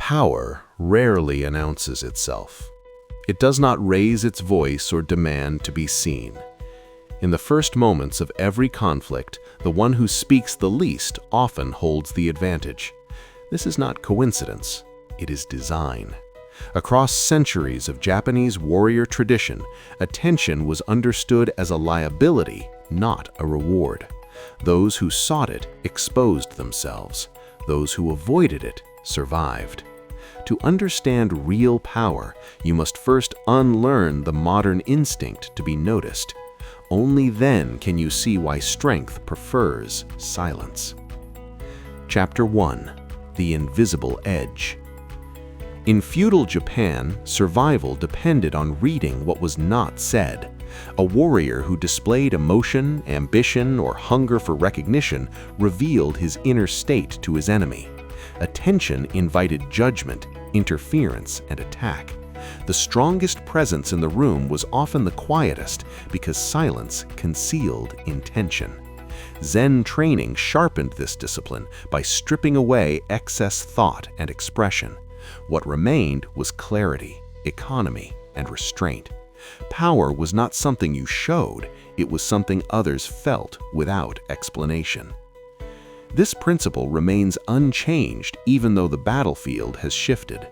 Power rarely announces itself. It does not raise its voice or demand to be seen. In the first moments of every conflict, the one who speaks the least often holds the advantage. This is not coincidence, it is design. Across centuries of Japanese warrior tradition, attention was understood as a liability, not a reward. Those who sought it exposed themselves. Those who avoided it survived. To understand real power, you must first unlearn the modern instinct to be noticed. Only then can you see why strength prefers silence. Chapter 1. The Invisible Edge. In feudal Japan, survival depended on reading what was not said. A warrior who displayed emotion, ambition, or hunger for recognition revealed his inner state to his enemy. Attention invited judgment, interference, and attack. The strongest presence in the room was often the quietest because silence concealed intention. Zen training sharpened this discipline by stripping away excess thought and expression. What remained was clarity, economy, and restraint. Power was not something you showed, it was something others felt without explanation. This principle remains unchanged even though the battlefield has shifted.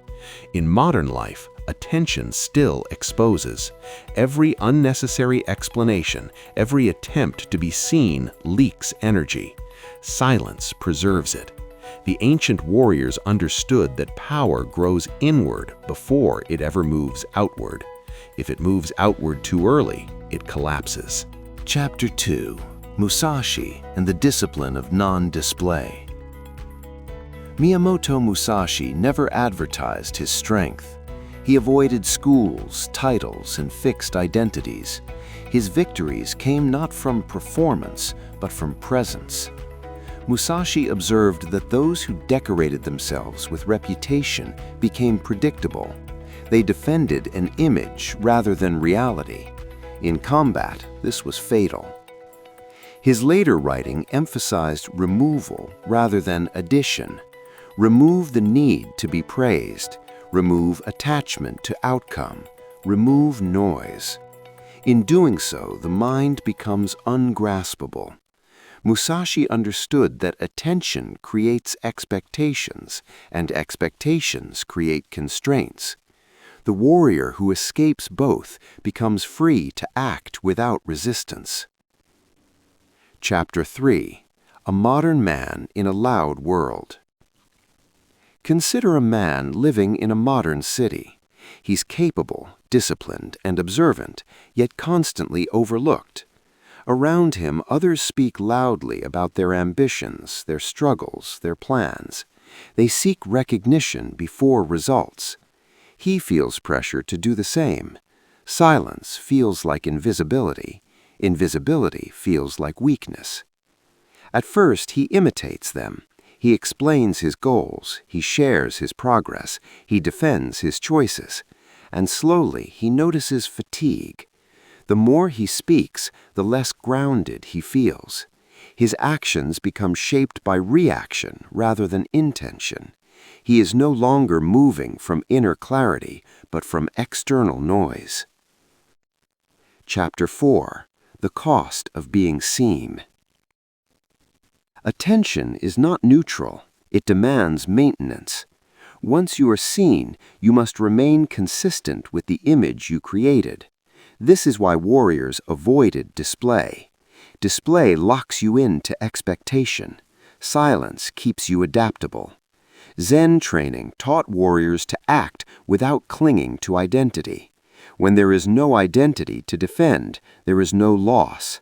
In modern life, attention still exposes. Every unnecessary explanation, every attempt to be seen leaks energy. Silence preserves it. The ancient warriors understood that power grows inward before it ever moves outward. If it moves outward too early, it collapses. Chapter 2. Musashi and the Discipline of Non-Display. Miyamoto Musashi never advertised his strength. He avoided schools, titles, and fixed identities. His victories came not from performance, but from presence. Musashi observed that those who decorated themselves with reputation became predictable. They defended an image rather than reality. In combat, this was fatal. His later writing emphasized removal rather than addition. Remove the need to be praised. Remove attachment to outcome. Remove noise. In doing so, the mind becomes ungraspable. Musashi understood that attention creates expectations, and expectations create constraints. The warrior who escapes both becomes free to act without resistance. Chapter 3. A Modern Man in a Loud World. Consider a man living in a modern city. He's capable, disciplined, and observant, yet constantly overlooked. Around him, others speak loudly about their ambitions, their struggles, their plans. They seek recognition before results. He feels pressure to do the same. Silence feels like invisibility. Invisibility feels like weakness. At first, he imitates them. He explains his goals, he shares his progress, he defends his choices. And slowly, he notices fatigue. The more he speaks, the less grounded he feels. His actions become shaped by reaction rather than intention. He is no longer moving from inner clarity, but from external noise. Chapter 4. The Cost of Being Seen. Attention is not neutral. It demands maintenance. Once you are seen, you must remain consistent with the image you created. This is why warriors avoided display. Display locks you into expectation. Silence keeps you adaptable. Zen training taught warriors to act without clinging to identity. When there is no identity to defend, there is no loss.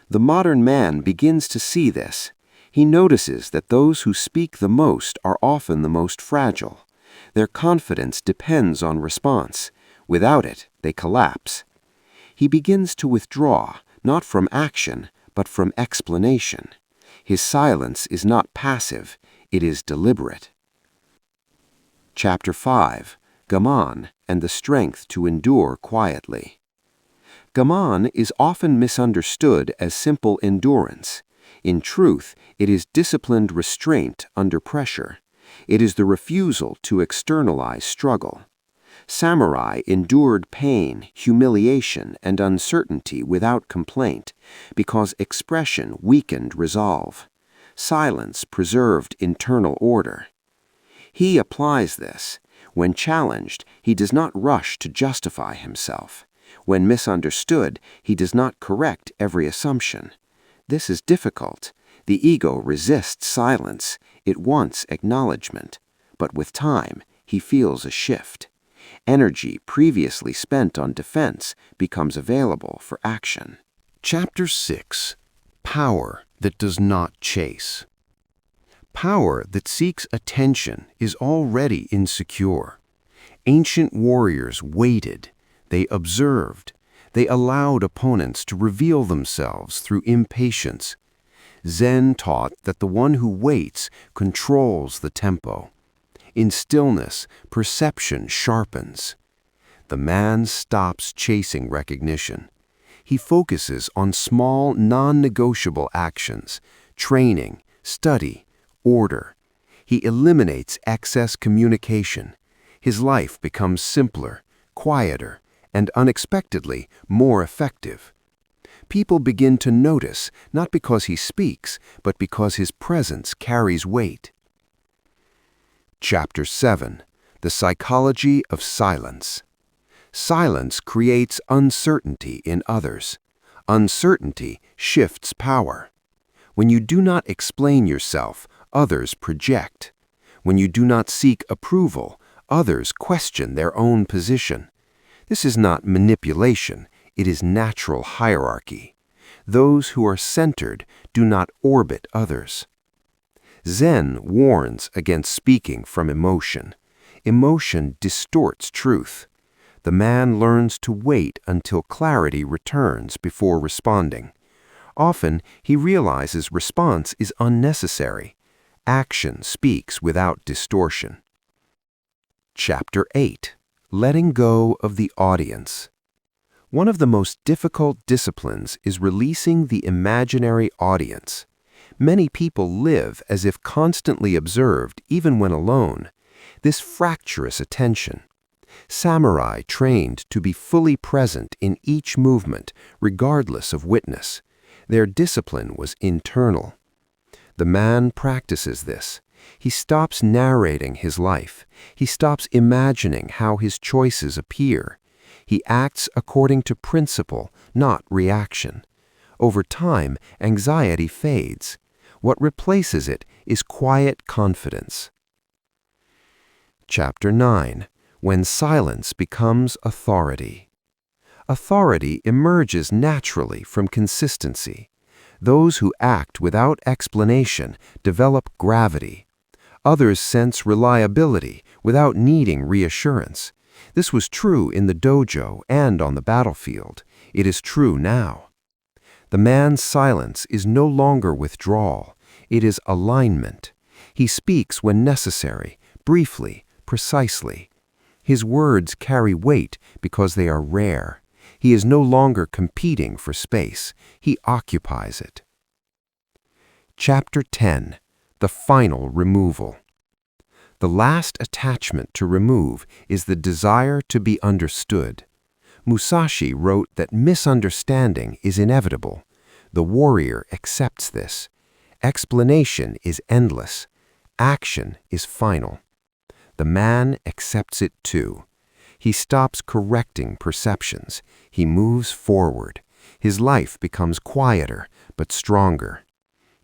The modern man begins to see this. He notices that those who speak the most are often the most fragile. Their confidence depends on response. Without it, they collapse. He begins to withdraw, not from action, but from explanation. His silence is not passive, it is deliberate. Chapter 5. Gaman and the Strength to Endure Quietly. Gaman is often misunderstood as simple endurance. In truth, it is disciplined restraint under pressure. It is the refusal to externalize struggle. Samurai endured pain, humiliation, and uncertainty without complaint because expression weakened resolve. Silence preserved internal order. He applies this. When challenged, he does not rush to justify himself. When misunderstood, he does not correct every assumption. This is difficult. The ego resists silence. It wants acknowledgement. But with time, he feels a shift. Energy previously spent on defense becomes available for action. Chapter 6. Power that does not chase. Power that seeks attention is already insecure. Ancient warriors waited. They observed. They allowed opponents to reveal themselves through impatience. Zen taught that the one who waits controls the tempo. In stillness, perception sharpens. The man stops chasing recognition. He focuses on small, non-negotiable actions, training, study, order. He eliminates excess communication. His life becomes simpler, quieter, and unexpectedly more effective. People begin to notice not because he speaks, but because his presence carries weight. Chapter 7. The Psychology of Silence. Silence creates uncertainty in others. Uncertainty shifts power. When you do not explain yourself, others project. When you do not seek approval, others question their own position. This is not manipulation, it is natural hierarchy. Those who are centered do not orbit others. Zen warns against speaking from emotion. Emotion distorts truth. The man learns to wait until clarity returns before responding. Often, he realizes response is unnecessary. Action speaks without distortion. Chapter 8. Letting go of the audience. One of the most difficult disciplines is releasing the imaginary audience. Many people live as if constantly observed, even when alone. This fractures attention. Samurai trained to be fully present in each movement, regardless of witness. Their discipline was internal. The man practices this. He stops narrating his life. He stops imagining how his choices appear. He acts according to principle, not reaction. Over time, anxiety fades. What replaces it is quiet confidence. Chapter 9. When silence becomes authority. Authority emerges naturally from consistency. Those who act without explanation develop gravity. Others sense reliability without needing reassurance. This was true in the dojo and on the battlefield. It is true now. The man's silence is no longer withdrawal. It is alignment. He speaks when necessary, briefly, precisely. His words carry weight because they are rare. He is no longer competing for space. He occupies it. Chapter 10. The Final Removal. The last attachment to remove is the desire to be understood. Musashi wrote that misunderstanding is inevitable. The warrior accepts this. Explanation is endless. Action is final. The man accepts it too. He stops correcting perceptions. He moves forward. His life becomes quieter but stronger.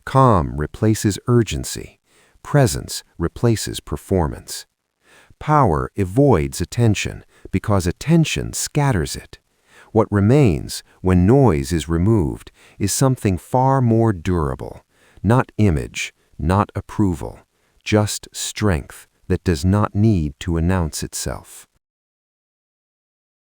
Calm replaces urgency. Presence replaces performance. Power avoids attention because attention scatters it. What remains, when noise is removed, is something far more durable. Not image, not approval, just strength that does not need to announce itself.